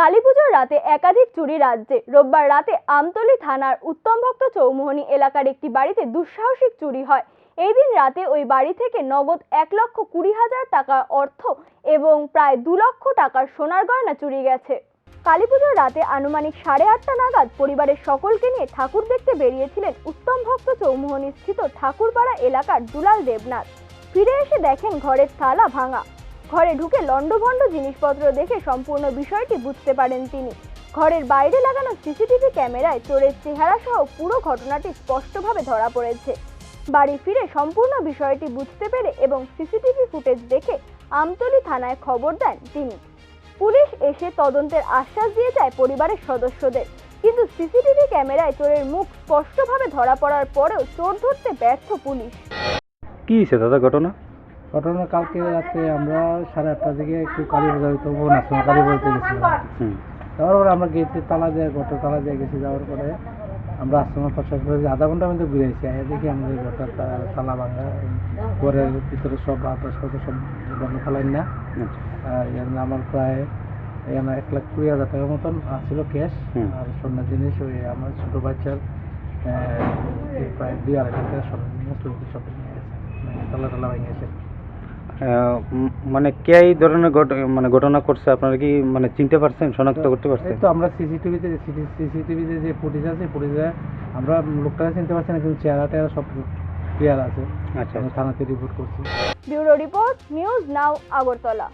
কালীপুজোর রাতে একাধিক চুরি রাজ্যে। রোববার রাতে আমতলী থানার উত্তমভক্ত চৌমুহনী এলাকার একটি বাড়িতে দুঃসাহসিক চুরি হয়। এই দিন রাতে ওই বাড়ি থেকে নগদ 1,20,000 টাকা অর্থ এবং প্রায় 2 লক্ষ টাকার সোনার গয়না চুরি গেছে। কালীপুজোর রাতে আনুমানিক 8:30 নাগাদ পরিবারের সকলকে নিয়ে ঠাকুর দেখতে বেরিয়েছিলেন উত্তমভক্ত চৌমুহনী স্থিত ঠাকুরপাড়া এলাকার দুলাল দেবনাথ। ফিরে এসে দেখেন ঘরের তালা ভাঙা। ঘরে ঢুকে লন্ডভন্ড জিনিসপত্র দেখে সম্পূর্ণ বিষয়টি বুঝতে পারেন তিনি। ঘরের বাইরে লাগানো সিসিটিভি ক্যামেরায় চোরের চেহারা সহ পুরো ঘটনাটি স্পষ্টভাবে ধরা পড়েছে। বাড়ি ফিরে সম্পূর্ণ বিষয়টি বুঝতে পেরে এবং সিসিটিভি ফুটেজ দেখে আমতলী থানায় খবর দেন তিনি। পুলিশ এসে তদন্তের আশ্বাস দিয়ে যায় পরিবারের সদস্যদের, কিন্তু সিসিটিভি ক্যামেরায় চোরের মুখ স্পষ্টভাবে ধরা পড়ার পরেও চোর ধরতে ব্যর্থ পুলিশ। কি হয়েছে দাদা ঘটনা? কালকে রাতে আমরা 8:30টার দিকে একটু কালী পূজা হইতো বোন আসলাম, কালী বলতে গেছিলাম। যাওয়ার পরে আমরা গেটে তালা দিয়ে গেছি। যাওয়ার পরে আমরা আশ্রমের পাশে আধা ঘন্টার মধ্যে ঘুরে এসেছি। দেখি আমাদের ঘরটা তালা ভাঙা, ঘরের ভিতরে সব আদর্শত সব বন্ধ ফেলাই না। আমার প্রায় 1,20,000 টাকার মতন ছিল ক্যাশ, আর স্বর্ণের জিনিস ওই আমার ছোটো বাচ্চার প্রায় 2-2.5 টাকা স্বর্ণের জিনিস সব নিয়ে গেছে, তালা ভেঙে গেছে। মানে কে এই ধরনের ঘটনা করছে আপনারা কি চিনতে পারছেন, শনাক্ত করতে পারছেন? তো আমরা সিসিটিভিতে যে ফুটেজ আছে, ফুটেজে আমরা লোকটাকে চিনতে পারছি না, কিন্তু চেহারাটা সব ক্লিয়ার আছে। আচ্ছা, থানাতে রিপোর্ট করছি। Bureau report, news now, Agartala.